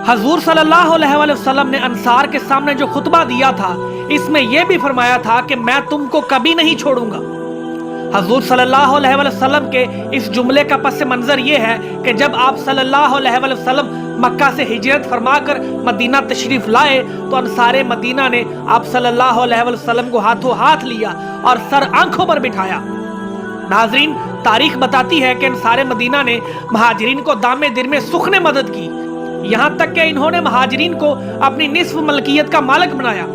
حضور صلی اللہ علیہ وسلم نے انصار کے سامنے جو خطبہ دیا تھا اس میں یہ بھی فرمایا تھا کہ میں تم کو کبھی نہیں چھوڑوں گا۔ حضور صلی اللہ علیہ وسلم کے اس جملے کا پس منظر یہ ہے کہ جب آپ صلی اللہ علیہ وسلم مکہ سے ہجرت فرما کر مدینہ تشریف لائے تو انصار مدینہ نے آپ صلی اللہ علیہ وسلم کو ہاتھوں ہاتھ لیا اور سر آنکھوں پر بٹھایا۔ ناظرین، تاریخ بتاتی ہے کہ انصار مدینہ نے مہاجرین کو دامے در میں سخن مدد کی، یہاں تک کہ انہوں نے مہاجرین کو اپنی نصف ملکیت کا مالک بنایا۔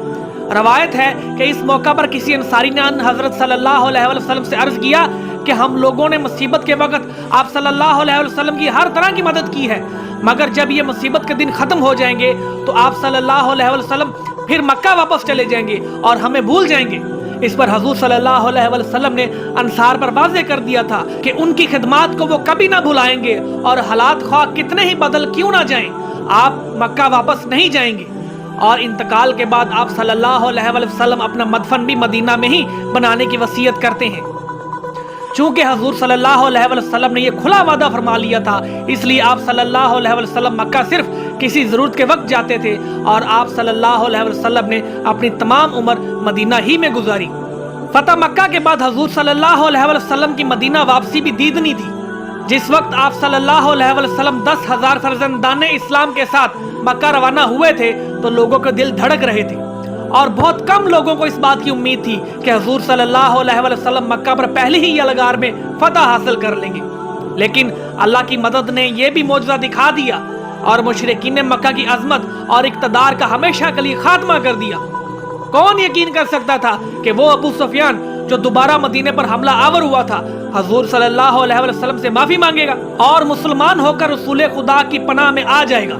روایت ہے کہ اس موقع پر کسی انصاری نے حضرت صلی اللہ علیہ وسلم سے عرض کیا کہ ہم لوگوں نے مصیبت کے وقت آپ صلی اللہ علیہ وسلم کی ہر طرح کی مدد کی ہے، مگر جب یہ مصیبت کے دن ختم ہو جائیں گے تو آپ صلی اللہ علیہ وسلم پھر مکہ واپس چلے جائیں گے اور ہمیں بھول جائیں گے۔ اس پر حضور صلی اللہ علیہ وسلم نے انصار پر واضح کر دیا تھا کہ ان کی خدمات کو وہ کبھی نہ بھلائیں گے، اور حالات خواہ کتنے ہی بدل کیوں نہ جائیں آپ مکہ واپس نہیں جائیں گے۔ اور انتقال کے بعد آپ صلی اللہ علیہ وسلم اپنا مدفن بھی مدینہ میں ہی بنانے کی وصیت کرتے ہیں۔ چونکہ حضور صلی اللہ علیہ وسلم نے یہ کھلا وعدہ فرما لیا تھا، اس لیے آپ صلی اللہ علیہ وسلم مکہ صرف کسی ضرورت کے وقت جاتے تھے، اور آپ صلی اللہ علیہ وسلم نے اپنی تمام عمر مدینہ ہی میں گزاری۔ فتح مکہ کے بعد حضور صلی اللہ علیہ وسلم کی مدینہ واپسی بھی دیدنی تھی۔ جس وقت آپ صلی اللہ علیہ وسلم 10,000 فرزندان اسلام کے ساتھ مکہ روانہ ہوئے تھے تو لوگوں کے دل دھڑک رہے تھے، اور بہت کم لوگوں کو اس بات کی امید تھی کہ حضور صلی اللہ علیہ وسلم مکہ پر پہلی ہی یلغار میں فتح حاصل کر لیں گے۔ لیکن اللہ کی مدد نے یہ بھی معجزہ دکھا دیا اور مشرکین مکہ کی عظمت اور اقتدار کا ہمیشہ کے لیے خاتمہ کر دیا۔ کون یقین کر سکتا تھا کہ وہ ابو سفیان جو دوبارہ مدینے پر حملہ آور ہوا تھا حضور صلی اللہ علیہ وسلم سے معافی مانگے گا اور مسلمان ہو کر رسول خدا کی پناہ میں آ جائے گا۔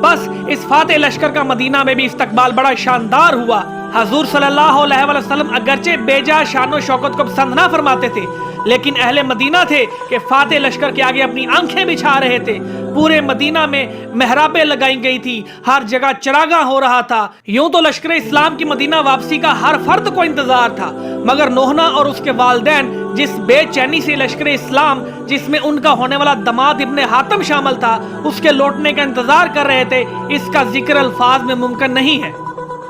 بس اس فاتح لشکر کا مدینہ میں بھی استقبال بڑا شاندار ہوا۔ حضور صلی اللہ علیہ وسلم اگرچہ بے جا شان و شوکت کو پسند نہ فرماتے تھے، لیکن اہل مدینہ تھے کہ فاتح لشکر کے آگے اپنی آنکھیں بچھا رہے تھے۔ پورے مدینہ میں محرابیں لگائی گئی تھی، ہر جگہ چراغاں ہو رہا تھا۔ یوں تو لشکر اسلام کی مدینہ واپسی کا ہر فرد کو انتظار تھا، مگر نوحنا اور اس کے والدین جس بے چینی سے لشکر اسلام، جس میں ان کا ہونے والا دماد ابن حاتم شامل تھا، اس کے لوٹنے کا انتظار کر رہے تھے، اس کا ذکر الفاظ میں ممکن نہیں ہے۔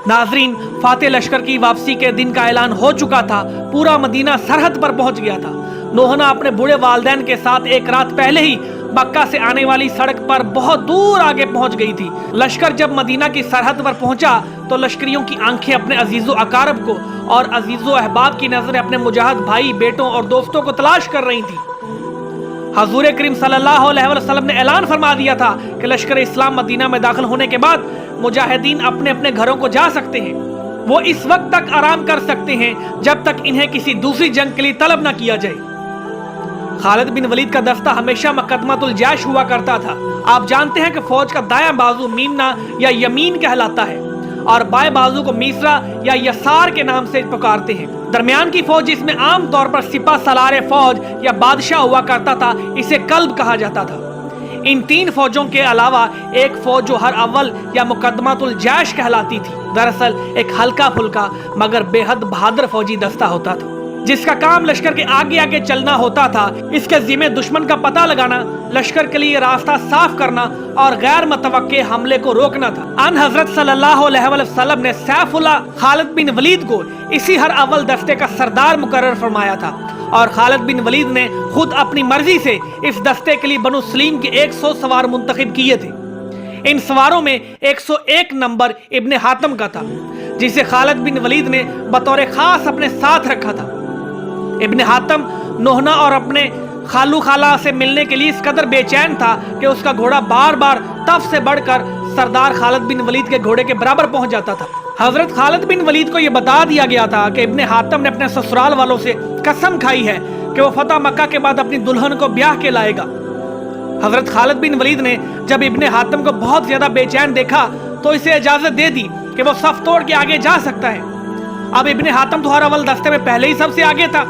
ناظرین، فاتح لشکر کی واپسی کے دن کا اعلان ہو چکا تھا، پورا مدینہ سرحد پر پہنچ گیا تھا۔ نوحنا اپنے بوڑھے والدین کے ساتھ ایک رات پہلے ہی مکہ سے آنے والی سڑک پر بہت دور آگے پہنچ گئی تھی۔ لشکر جب مدینہ کی سرحد پر پہنچا تو لشکریوں کی آنکھیں اپنے عزیز و اقارب کو اور عزیز و احباب کی نظریں اپنے مجاہد بھائی، بیٹوں اور دوستوں کو تلاش کر رہی تھی۔ حضور کریم صلی اللہ علیہ وسلم نے اعلان فرما دیا تھا کہ لشکر اسلام مدینہ میں داخل ہونے کے بعد مجاہدین اپنے اپنے گھروں کو جا سکتے ہیں۔ وہ اس وقت تک آرام کر سکتے ہیں جب تک انہیں کسی دوسری جنگ کے لیے طلب نہ کیا جائے۔ خالد بن ولید کا دستہ ہمیشہ مقدمۃ الجیش ہوا کرتا تھا۔ آپ جانتے ہیں کہ فوج کا دایاں بازو میمنا یا یمین کہلاتا ہے، اور بائیں بازو کو میسرا یا یسار کے نام سے پکارتے ہیں۔ درمیان کی فوج جس میں عام طور پر سپہ سالار فوج یا بادشاہ ہوا کرتا تھا، اسے قلب کہا جاتا تھا۔ ان تین فوجوں کے علاوہ ایک فوج جو ہر اول یا مقدمۃ الجیش کہلاتی تھی، دراصل ایک ہلکا پھلکا مگر بے حد بہادر فوجی دستہ ہوتا تھا، جس کا کام لشکر کے آگے آگے چلنا ہوتا تھا۔ اس کے ذمہ دشمن کا پتہ لگانا، لشکر کے لیے راستہ صاف کرنا اور غیر متوقع حملے کو روکنا تھا۔ ان حضرت صلی اللہ علیہ وسلم نے سیف اللہ خالد بن ولید کو اسی ہر اول دستے کا سردار مقرر فرمایا تھا، اور خالد بن ولید نے خود اپنی مرضی سے اس دستے کے لیے بنو سلیم کے 100 سوار منتخب کیے تھے۔ ان سواروں میں 101 نمبر ابن حاتم کا تھا، جسے خالد بن ولید نے بطور خاص اپنے ساتھ رکھا تھا۔ ابن حاتم نوحنا اور اپنے خالو خالہ سے ملنے کے لیے اس قدر بے چین تھا کہ اس کا گھوڑا بار بار تف سے بڑھ کر سردار خالد بن ولید کے گھوڑے کے برابر پہنچ جاتا تھا۔ حضرت خالد بن ولید کو یہ بتا دیا گیا تھا کہ ابن حاتم نے اپنے سسرال والوں سے قسم کھائی ہے کہ وہ فتح مکہ کے بعد اپنی دلہن کو بیاہ کے لائے گا۔ حضرت خالد بن ولید نے جب ابن حاتم کو بہت زیادہ بے چین دیکھا تو اسے اجازت دے دی کہ وہ صف توڑ کے آگے جا سکتا ہے۔ اب ابن حاتم تو ہر اول دستے میں پہلے ہی سب سے آگے تھا۔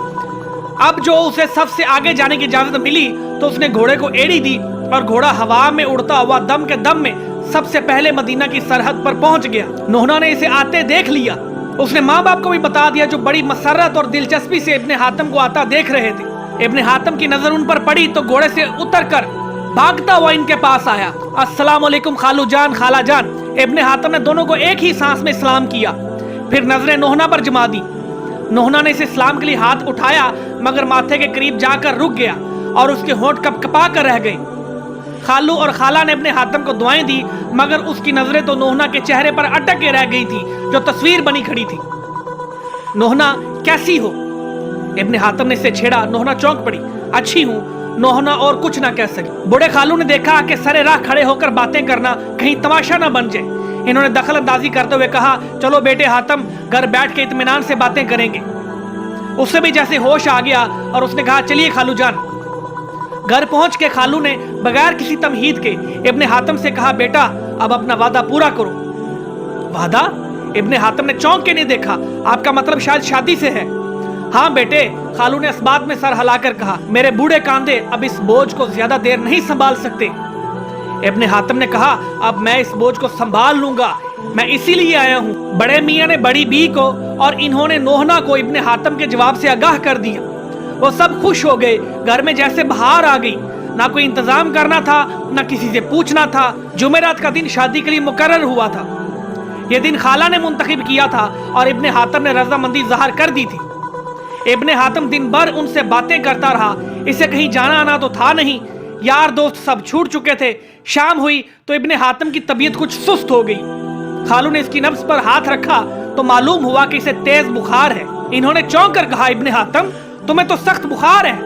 اب جو اسے سب سے آگے جانے کی اجازت ملی تو اس نے گھوڑے کو ایڑی دی اور گھوڑا ہوا میں اڑتا ہوا دم کے دم میں سب سے پہلے مدینہ کی سرحد پر پہنچ گیا۔ نوحنا نے اسے آتے دیکھ لیا۔ اس نے ماں باپ کو بھی بتا دیا جو بڑی مسرت اور دلچسپی سے ابن حاتم کو آتا دیکھ رہے تھے۔ ابن حاتم کی نظر ان پر پڑی تو گھوڑے سے اتر کر भागता हुआ इनके पास आया। अस्सलाम वालेकुम खालू जान, खाला जान। इब्ने हातम ने दोनों को एक ही सांस में इस्लाम किया, फिर नजरें नोहना पर जमा दी। नोहना ने इस इस्लाम के लिए हाथ उठाया मगर माथे के करीब जाकर रुक गया और उसके होंठ कपकपा कर रह गए। खालू और खाला ने अपने हातम को दुआएं दी मगर उसकी नजरें तो नोहना के चेहरे पर अटक के रह गई थी, जो तस्वीर बनी खड़ी थी। नोहना कैसी हो? इब्ने हातम ने इसे छेड़ा। नोहना चौंक पड़ी। अच्छी हूँ, नोहना और कुछ ना कह सकी। बूढ़े खालू ने देखा कि सरे राह खड़े होकर बातें करना कहीं तमाशा ना बन जाए। इन्होंने दखल अंदाजी करते हुए कहा, चलो बेटे हातम, घर बैठ के इत्मीनान से बातें करेंगे। उससे भी जैसे होश आ गया और उसने कहा, चलिए खालू जान। घर पहुंच के खालू ने बगैर किसी तमहीद के इब्ने हातम से कहा, बेटा अब अपना वादा पूरा करो। वादा? इब्ने हातम ने चौंक के नहीं देखा। आपका मतलब शायद शादी से है? हाँ बेटे, खालू ने इस बात में सर हिलाकर कहा। मेरे बूढ़े कांधे अब इस बोझ को ज्यादा देर नहीं संभाल सकते। इब्ने हातम ने कहा, अब मैं इस बोझ को संभाल लूंगा, मैं इसीलिए आया हूँ। बड़े मियाँ ने बड़ी बी को और इन्होंने नोहना को इब्ने हातम के जवाब से आगाह कर दिया। वो सब खुश हो गए। घर में जैसे बहार आ गई। ना कोई इंतजाम करना था, ना किसी से पूछना था। जुमेरात का दिन शादी के लिए मुकर्रर हुआ था। यह दिन खाला ने मुंतखब किया था और इब्ने हातम ने रजामंदी ज़ाहिर कर दी थी। इब्ने हातम दिन भर उनसे बातें करता रहा। इसे कहीं जाना आना तो था नहीं, यार दोस्त सब छूट चुके थे। शाम हुई तो इब्ने हातम की तबीयत कुछ सुस्त हो गई। खालू ने इसकी नब्ज पर हाथ रखा तो मालूम हुआ कि इसे तेज बुखार है। इन्होंने चौंक कर कहा, इब्ने हातम तुम्हें तो सख्त बुखार है,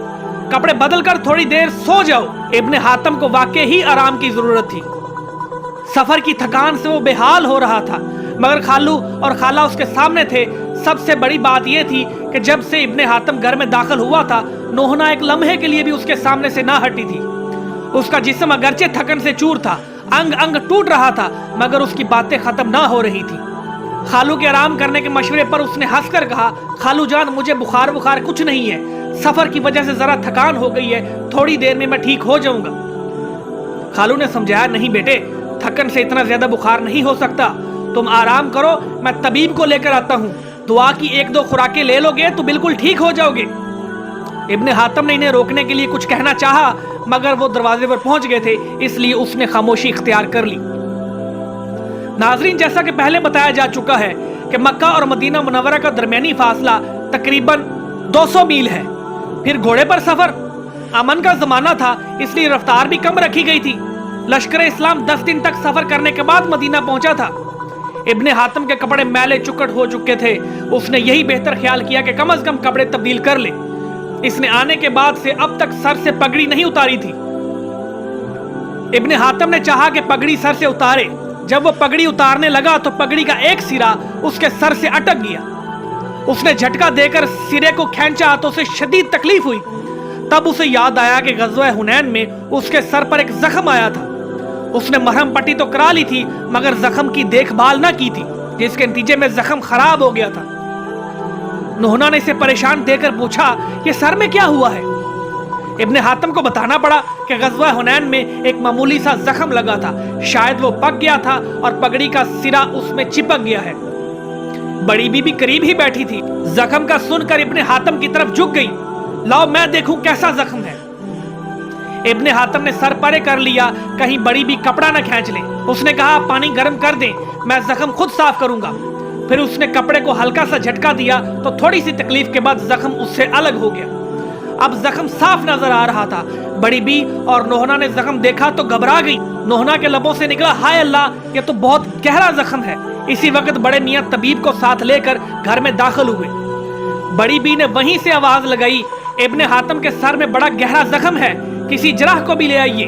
कपड़े बदल कर थोड़ी देर सो जाओ। इब्ने हातम को वाकई ही आराम की जरूरत थी। सफर की थकान से वो बेहाल हो रहा था मगर खालू और खाला उसके सामने थे। सबसे बड़ी बात यह थी कि जब से इब्ने हातम घर में दाखिल हुआ था, नोहना एक लम्हे के लिए भी उसके सामने से ना हटी थी। उसका जिस्म अगरचे थकन से चूर था, अंग अंग टूट रहा था, मगर उसकी बातें खत्म ना हो रही थी। खालू के आराम करने के मशवरे पर उसने हंसकर कहा, खालू जान मुझे बुखार कुछ नहीं है, सफर की वजह से जरा थकान हो गई है, थोड़ी देर में मैं ठीक हो जाऊंगा। खालू ने समझाया, नहीं बेटे, थकन से इतना ज्यादा बुखार नहीं हो सकता, तुम आराम करो, मैं तबीब को लेकर आता हूँ, दुआ की 1-2 खुराकें ले लोगे तो बिल्कुल ठीक हो जाओगे। इब्ने हातम ने इन्हें रोकने के लिए कुछ कहना चाहा मगर वो दरवाजे पर पहुंच गए थे, इसलिए उसने खामोशी इख्तियार कर ली। नाजरीन, जैसा कि पहले बताया जा चुका है कि मक्का और मदीना मुनव्वरा का दरमियानी फासला तकरीबन 200 मील है। फिर घोड़े पर सफर, अमन का जमाना था इसलिए रफ्तार भी कम रखी गई थी। लश्कर इस्लाम 10 दिन तक सफर करने के बाद मदीना पहुंचा था। इब्ने हातम के कपड़े मैले चुकट हो चुके थे। उसने यही बेहतर ख्याल किया कि कम से कम कपड़े तब्दील कर ले। इसने आने के बाद से अब तक सर से पगड़ी नहीं उतारी थी। इब्ने हातम ने चाहा कि पगड़ी सर से उतारे। जब वो पगड़ी उतारने लगा तो पगड़ी का एक सिरा उसके सर से अटक गया। उसने झटका देकर सिरे को खींचा तो उसे शदीद तकलीफ हुई। तब उसे याद आया कि गज़वा हुनैन में उसके सर पर एक जख्म आया था। उसने मरहम पट्टी तो करा ली थी मगर जख्म की देखभाल ना की थी, जिसके नतीजे में जख्म खराब हो गया था। नोहना ने इसे परेशान देखकर पूछा, ये सर में क्या हुआ है? इब्ने हातम को बताना पड़ा कि गज़वा हुनैन में एक मामूली सा जख्म लगा था, शायद वो पक गया था और पगड़ी का सिरा उसमें चिपक गया है। बड़ी बीबी करीब ही बैठी थी। जख्म का सुनकर इब्ने हातम की तरफ झुक गई। लाओ मैं देखूं कैसा जख्म है। इब्ने हातम ने सर परे कर लिया, कहीं बड़ी भी कपड़ा न खींच ले। उसने कहा, पानी गर्म कर दें, मैं जख्म खुद साफ करूंगा। फिर उसने कपड़े को हल्का सा झटका दिया तो थोड़ी सी तकलीफ के बाद जख्म उससे अलग हो गया। अब जख्म साफ नजर आ रहा था। बड़ी बी और नोहना ने जख्म देखा तो घबरा गई। नोहना के लबों से निकला, हाय अल्लाह, ये तो बहुत गहरा जख्म है। इसी वक्त बड़े मियाँ तबीब को साथ लेकर घर में दाखिल हुए। बड़ी बी ने वहीं से आवाज लगाई, इब्ने हातम के सर में बड़ा गहरा जख्म है, किसी जराह को भी ले आइए।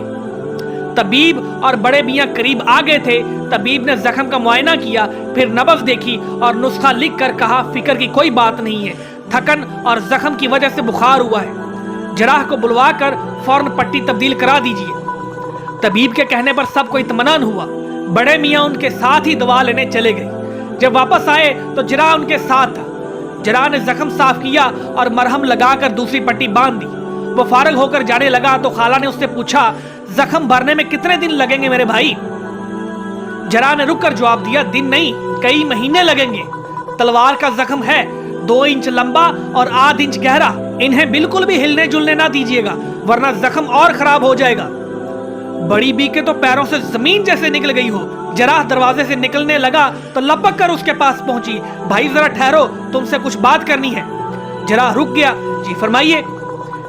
तबीब और बड़े मियाँ करीब आ गए थे। तबीब ने जख्म का मुआयना किया, फिर नब्ज देखी और नुस्खा लिख कर कहा, फिक्र की कोई बात नहीं है, थकन और जख्म की वजह से बुखार हुआ है। जराह को बुलवा कर फौरन पट्टी तब्दील करा दीजिए। तबीब के कहने पर सबको इत्मीनान हुआ। बड़े मियाँ उनके साथ ही दवा लेने चले गए। जब वापस आए तो जराह उनके साथ था। जराह ने जख्म साफ किया और मरहम लगाकर दूसरी पट्टी बांध दी। वो फारग होकर जाने लगा तो खाला ने उससे पूछा, जख्म भरने में कितने दिन लगेंगे मेरे भाई? जराह ने रुक कर जवाब दिया, दिन नहीं, कई महीने लगेंगे। तलवार का जख्म है, 2 इंच लंबा और 1/2 इंच गहरा। इन्हें बिल्कुल भी हिलने जुलने ना दीजिएगा वरना जख्म और खराब हो जाएगा। बड़ी बी के तो पैरों से जमीन जैसे निकल गई हो। जराह दरवाजे से निकलने लगा तो लपक कर उसके पास पहुंची। भाई जरा ठहरो, तुमसे कुछ बात करनी है। जराह रुक गया। जी फरमाइए।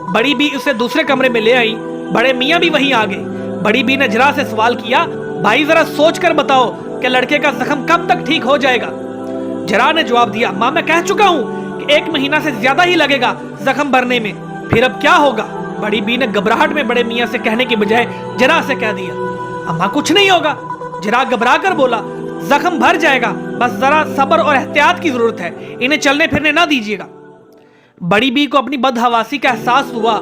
बड़ी बी उसे दूसरे कमरे में ले आई। बड़े मियाँ भी वहीं आ गए। बड़ी बी ने जराह से सवाल किया, भाई जरा सोच कर बताओ कि लड़के का जख्म कब तक ठीक हो जाएगा। जराह ने जवाब दिया, माँ मैं कह चुका हूँ कि 1 महीना से ज्यादा ही लगेगा जख्म भरने में। फिर अब क्या होगा? बड़ी बी ने घबराहट में बड़े मियाँ से कहने की बजाय जराह से कह दिया, अम्मा कुछ नहीं होगा। जराह घबरा कर बोला, जख्म भर जाएगा, बस जरा सब्र और एहतियात की जरूरत है, इन्हें चलने फिरने ना दीजिएगा। बड़ी बी को अपनी बदहवासी का एहसास हुआ।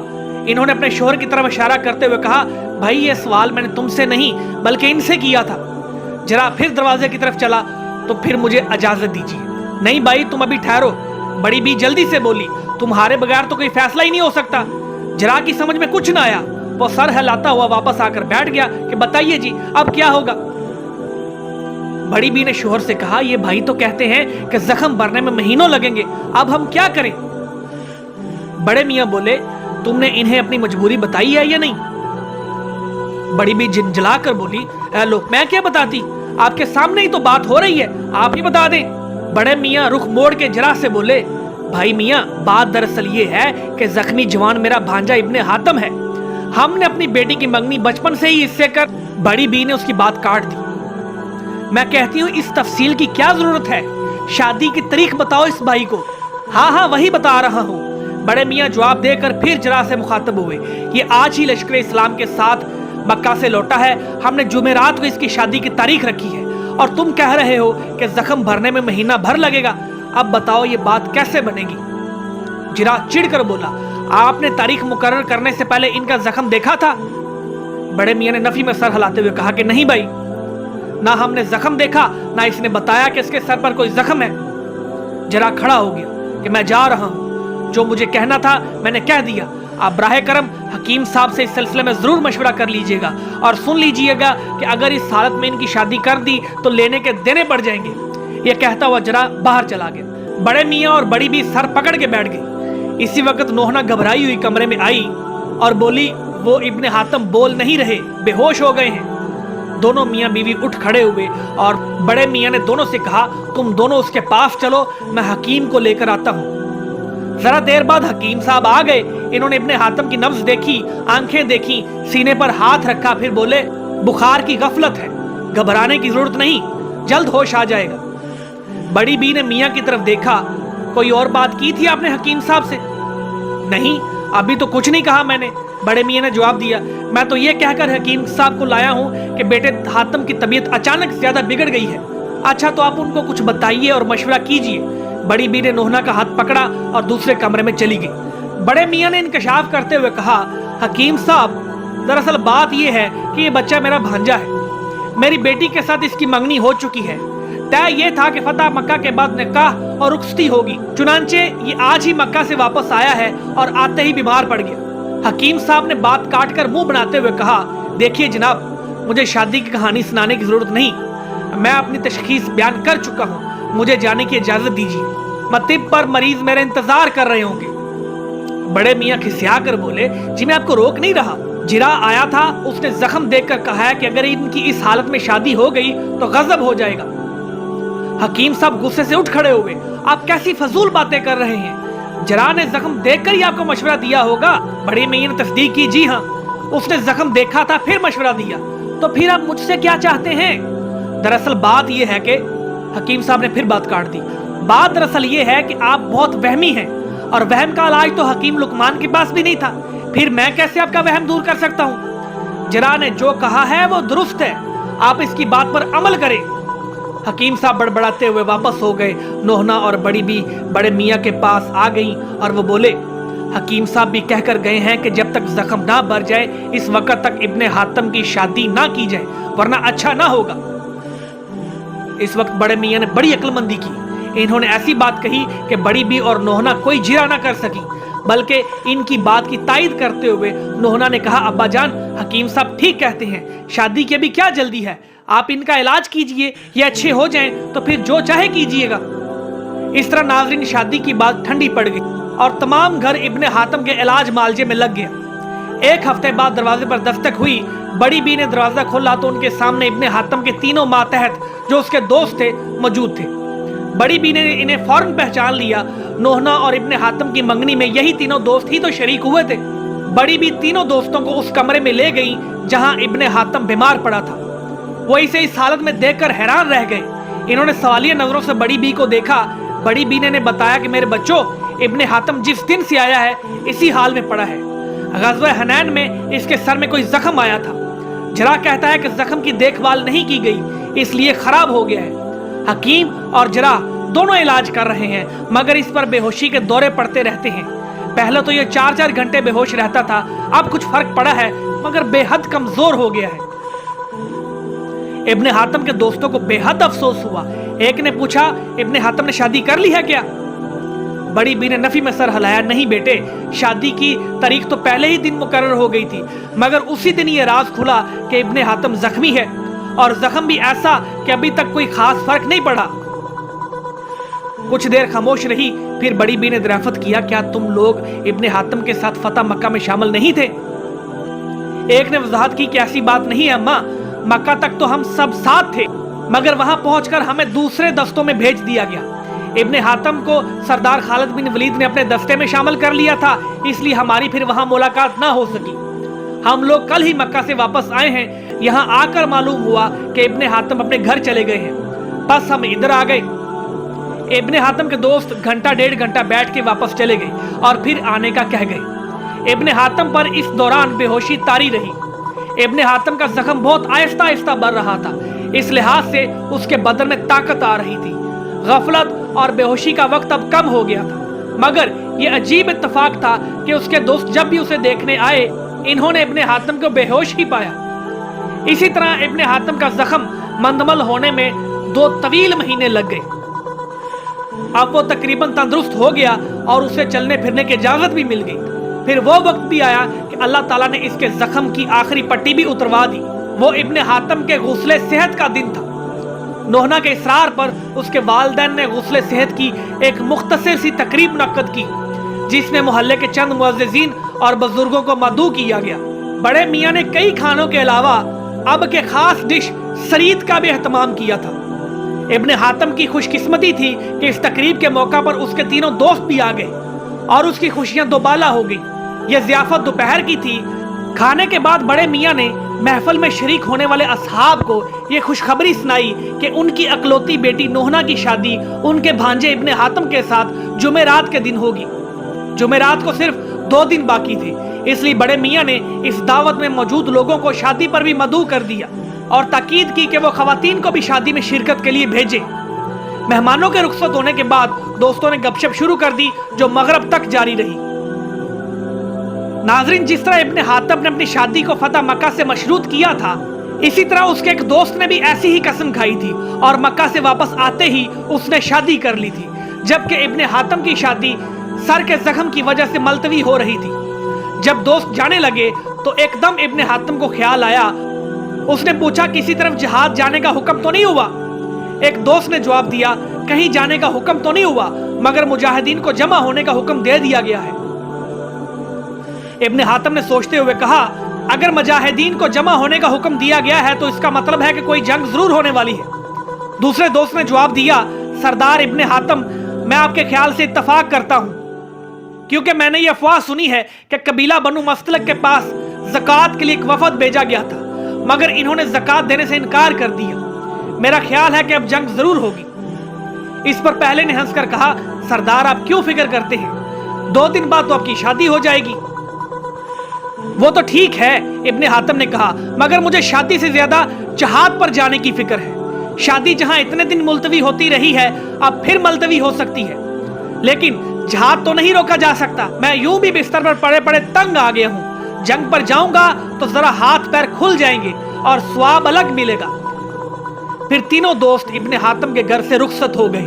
इन्होंने अपने शोहर की तरफ इशारा करते हुए कहा, भाई ये सवाल मैंने तुमसे नहीं बल्कि इनसे किया था। जरा फिर दरवाजे की तरफ चला, तो फिर मुझे इजाजत दीजिए। नहीं भाई तुम अभी ठहरो। बड़ी बी जल्दी से बोली, तुम्हारे बगैर तो कोई फैसला ही नहीं हो सकता। जरा की समझ में कुछ ना आया। वो सर हिलाता हुआ वापस आकर बैठ गया कि बताइए जी अब क्या होगा। बड़ी बी ने शोहर से कहा, ये भाई तो कहते हैं कि जख्म भरने में महीनों लगेंगे, अब हम क्या करें? बड़े मियाँ बोले, तुमने इन्हें अपनी मजबूरी बताई है या नहीं? बड़ी बी झिंझला कर बोली, लो मैं क्या बताती, आपके सामने ही तो बात हो रही है, आप ही बता दें। बड़े मियाँ रुख मोड़ के जरा से बोले, भाई मियाँ बात दरअसल ये है कि जख्मी जवान मेरा भांजा इब्ने हातम है। हमने अपनी बेटी की मंगनी बचपन से ही इससे कर। बड़ी बी ने उसकी बात काट दी। मैं कहती हूँ इस तफसील की क्या जरूरत है, शादी की तारीख बताओ इस भाई को। हाँ हाँ वही बता रहा हूँ। बड़े मियाँ जवाब देकर फिर जरा से मुखातब हुए, ये आज ही लश्कर इस्लाम के साथ मक्का से लौटा है। हमने जुमेरात को इसकी शादी की तारीख रखी है और तुम कह रहे हो कि जख्म भरने में महीना भर लगेगा। अब बताओ ये बात कैसे बनेगी? जिरा चिढ़कर बोला, आपने तारीख मुकर्रर करने से पहले इनका जख्म देखा था? बड़े मियाँ ने नफी में सर हिलाते हुए कहा कि नहीं भाई, ना हमने जख्म देखा ना इसने बताया कि इसके सर पर कोई जख्म है। जरा खड़ा हो गया कि मैं जा रहा हूं, जो मुझे कहना था मैंने कह दिया। आप बराह करम हकीम साहब से इस सिलसिले में जरूर मशवरा कर लीजिएगा और सुन लीजिएगा कि अगर इस हालत में इनकी शादी कर दी तो लेने के देने पड़ जाएंगे। यह कहता हुआ जरा बाहर चला गया। बड़े मियाँ और बड़ी बी सर पकड़ के बैठ गई। इसी वक्त नोहना घबराई हुई कमरे में आई और बोली, वो इब्ने हातम बोल नहीं रहे, बेहोश हो गए हैं। दोनों मियाँ बीवी उठ खड़े हुए और बड़े मियाँ ने दोनों से कहा, तुम दोनों उसके पास चलो, मैं हकीम को लेकर आता हूँ। जरा देर बाद हकीम साहब आ गए। इन्होंने इब्ने हातम की नब्ज देखी, आंखें देखी, सीने पर हाथ रखा, फिर बोले, बुखार की गफलत है, घबराने की जरूरत नहीं, जल्द होश आ जाएगा। बड़ी बी ने मियाँ की तरफ देखा, कोई और बात की थी आपने हकीम साहब से? नहीं, अभी तो कुछ नहीं कहा मैंने। बड़े मियाँ ने जवाब दिया, मैं तो ये कहकर हकीम साहब को लाया हूँ कि बेटे हातम की तबीयत अचानक ज्यादा बिगड़ गई है। अच्छा तो आप उनको कुछ बताइए और मशवरा कीजिए। बड़ी बी ने नोहना का हाथ पकड़ा और दूसरे कमरे में चली गई। बड़े मियाँ ने इंकशाफ करते हुए कहा, हकीम साहब दरअसल बात यह है कि ये बच्चा मेरा भांजा है। मेरी बेटी के साथ इसकी मंगनी हो चुकी है। तय ये था कि फतह मक्का के बाद निकाह और रुखसती होगी। चुनांचे ये आज ही मक्का से वापस आया है और आते ही बीमार पड़ गया। हकीम साहब ने बात काटकर मुंह बनाते हुए कहा, देखिए जनाब, मुझे शादी की कहानी सुनाने की जरूरत नहीं, मैं अपनी तशखीस बयान कर चुका हूँ, मुझे जाने की इजाजत दीजिए। मतिब पर मरीज मेरे इंतजार कर रहे होंगे। बड़े मियाँ खिसिया कर बोले, जी मैं आपको रोक नहीं रहा। जिरा आया था, उसने जख्म देखकर कहा है कि अगर इनकी इस हालत में शादी हो गई तो गजब हो जाएगा। हकीम साहब गुस्से से उठ खड़े हुए, आप कैसी फजूल बातें कर रहे हैं? जरा ने जख्म देखकर ही आपको मशवरा दिया होगा। बड़ी मियाँ ने तस्दीक की, जी हाँ, उसने जख्म देखा था फिर मशवरा दिया। तो फिर आप मुझसे क्या चाहते हैं? दरअसल बात यह है कि, हकीम साहब ने फिर बात काट दी, बात दरअसल ये है कि आप बहुत वहमी हैं और वहम का इलाज तो हकीम लुकमान के पास भी नहीं था, फिर मैं कैसे आपका वहम दूर कर सकता हूँ? जरा ने जो कहा है वो दुरुस्त है, आप इसकी बात पर अमल करें। हकीम साहब बड़बड़ाते हुए वापस हो गए। नोहना और बड़ी बी बड़े मियाँ के पास आ गईं और वो बोले, हकीम साहब भी कहकर गए हैं कि जब तक जख्म ना भर जाए इस वक्त तक इब्ने हातम की शादी ना की जाए, वरना अच्छा ना होगा। इस वक्त बड़े मियाँ ने बड़ी अक्लमंदी की। इन्होंने ऐसी बात कही कि बड़ी बी और नोहना कोई जिरा ना कर सकी, बल्कि इनकी बात की तायद करते हुए नोहना ने कहा, अब्बा जान, हकीम साहब ठीक कहते हैं, शादी की अभी क्या जल्दी है, आप इनका इलाज कीजिए, ये अच्छे हो जाएं तो फिर जो चाहे कीजिएगा। इस तरह नाज़रीन शादी की बात ठंडी पड़ गई और तमाम घर इब्ने हातम के इलाज मालजे में लग गया। एक हफ्ते बाद दरवाजे पर दस्तक हुई बड़ी बी ने दरवाजा खोला तो उनके सामने इब्ने हातम के तीनों मातहत जो उसके दोस्त थे मौजूद थे। बड़ी बी ने इन्हें फौरन पहचान लिया। नोहना और इब्ने हातम की मंगनी में यही तीनों दोस्त ही तो शरीक हुए थे। बड़ी बी तीनों दोस्तों को उस कमरे में ले गई जहां इब्ने हातम बीमार पड़ा था। वो इसे इस हालत में देखकर हैरान रह गए। इन्होंने सवालिया नजरों से बड़ी बी को देखा। बड़ी बी ने बताया कि मेरे बच्चों, इब्ने हातम जिस दिन से आया है इसी हाल में पड़ा है। ग़ज़वा हनैन में इसके सर में कोई जख्म आया था। जरा कहता है कि जख्म की देखभाल नहीं की गई इसलिए खराब हो गया है। हकीम और जरा दोनों इलाज कर रहे हैं मगर इस पर बेहोशी के दौरे पड़ते रहते हैं। पहले तो ये 4-4 घंटे बेहोश रहता था, अब कुछ फर्क पड़ा है मगर बेहद कमजोर हो गया है। इब्ने हातम के दोस्तों को बेहद अफसोस हुआ। एक ने पूछा, इब्ने हातम ने शादी कर ली है क्या? बड़ी बी ने नफी में सर हिलाया, नहीं बेटे, शादी की तारीख तो पहले ही दिन मुकर्रर हो गई थी मगर उसी दिन ये राज खुला कि इब्ने हातम जख्मी है और जख्म भी ऐसा कि अभी तक कोई खास फर्क नहीं पड़ा। कुछ देर खामोश रही, फिर बड़ी बी ने दरियाफ्त किया, क्या तुम लोग इब्ने हातम के साथ फतह मक्का में शामिल नहीं थे? एक ने वजाहत की कि ऐसी बात नहीं है अम्मा, मक्का तक तो हम सब साथ थे मगर वहां पहुंचकर हमें दूसरे दस्तों में भेज दिया गया। इब्ने हातम को सरदार खालिद बिन वलीद ने अपने दस्ते में शामिल कर लिया था, इसलिए हमारी फिर वहां मुलाकात ना हो सकी। हम लोग कल ही मक्का से वापस आए हैं। यहाँ आकर मालूम हुआ कि इब्ने हातम अपने घर चले गए हैं, बस हम इधर आ गए। इब्ने हातम के दोस्त घंटा 1.5 घंटा बैठ के वापस चले गए और फिर आने का कह गए। इब्ने हातम पर इस दौरान बेहोशी तारी रही। इब्ने हातम का जख्म बहुत आहिस्ता आहिस्ता बढ़ रहा था, इस लिहाज से उसके बदन में ताकत आ रही थी। गफलत और बेहोशी का वक्त अब कम हो गया था मगर यह अजीब इत्तेफाक था कि उसके दोस्त जब भी उसे देखने आए इन्होंने इब्ने हातम को बेहोश ही पाया। इसी तरह इब्ने हातम का जख्म मंदमल होने में 2 तवील महीने लग गए। अब वो तकरीबन तंदुरुस्त हो गया और उसे चलने फिरने की इजाजत भी मिल गई। फिर वो वक्त भी आया कि अल्लाह ताला ने इसके जख्म की आखिरी पट्टी भी उतरवा दी। वो इब्ने हातम के गुस्ले सेहत का दिन था। नोहना के इसरार पर उसके वालिदैन ने गुस्ले सेहत की एक मुख्तसर सी तकरीब मुनक्कद की जिसमें मोहल्ले के चंद मुअज़्ज़िज़ीन और बुजुर्गों को मदऊ किया गया। बड़े मियाँ ने कई खानों के अलावा अब के खास डिश सरीद का भी एहतमाम किया था। इब्ने हातम की खुशकिस्मती थी कि इस तकरीब के मौका पर उसके तीनों दोस्त भी आ गए और उसकी खुशियां दोबाला हो गई। यह ज़ियाफ़त दोपहर की थी। खाने के बाद बड़े मियाँ ने महफिल में शरीक होने वाले असहाब को यह खुशखबरी सुनाई कि उनकी अकलौती बेटी नोहना की शादी उनके भांजे इब्ने हातम के साथ जुमेरात के दिन होगी। जुमेरात को सिर्फ 2 दिन बाकी थे, इसलिए बड़े मियाँ ने इस दावत में मौजूद लोगों को शादी पर भी मदऊ कर दिया और ताकीद की कि वो खवातीन को भी शादी में शिरकत के लिए भेजे। मेहमानों के रुखसत होने के बाद दोस्तों ने गपशप शुरू कर दी जो मगरब तक जारी रही। नाजरीन, जिस तरह इब्ने हातम ने अपनी शादी को फतह मक्का से मशरूत किया था, इसी तरह उसके एक दोस्त ने भी ऐसी ही कसम खाई थी और मक्का से वापस आते ही उसने शादी कर ली थी, जबकि इब्ने हातम की शादी सर के जख्म की वजह से मुलतवी हो रही थी। जब दोस्त जाने लगे तो एकदम इब्ने हातम को ख्याल आया। उसने पूछा, किसी तरफ जिहाद जाने का हुक्म तो नहीं हुआ? एक दोस्त ने जवाब दिया, कहीं जाने का हुक्म तो नहीं हुआ मगर मुजाहिदीन को जमा होने का हुक्म दे दिया गया है। इब्ने हातम ने सोचते हुए कहा, अगर मुजाहिदीन को जमा होने का हुक्म दिया गया है तो इसका मतलब है कि कोई जंग जरूर होने वाली है। दूसरे दोस्त ने जवाब दिया, सरदार इब्ने हातम, मैं आपके ख्याल से इत्तफाक करता हूं क्योंकि मैंने ये अफवाह सुनी है कि कबीला बनु मस्तलक के पास ज़कात के लिए एक वफद भेजा गया था मगर इन्होंने ज़कात देने से इनकार कर दिया। मेरा ख्याल है कि अब जंग जरूर होगी। इस पर पहले ने हंसकर कहा, सरदार आप क्यों फिक्र करते हैं, 2 दिन बाद तो आपकी शादी हो जाएगी। वो तो ठीक है, इब्ने हातम ने कहा, मगर मुझे शादी से ज्यादा जहाद पर जाने की फिक्र है। शादी जहां इतने दिन मुलतवी होती रही है अब फिर मुलतवी हो सकती है, लेकिन जहाद तो नहीं रोका जा सकता। मैं यूं भी बिस्तर पर पड़े पड़े तंग आ गया हूं। जंग पर जाऊंगा तो जरा हाथ पैर खुल जाएंगे और स्वाब अलग मिलेगा। फिर तीनों दोस्त इब्ने हातम के घर से रुखसत हो गए।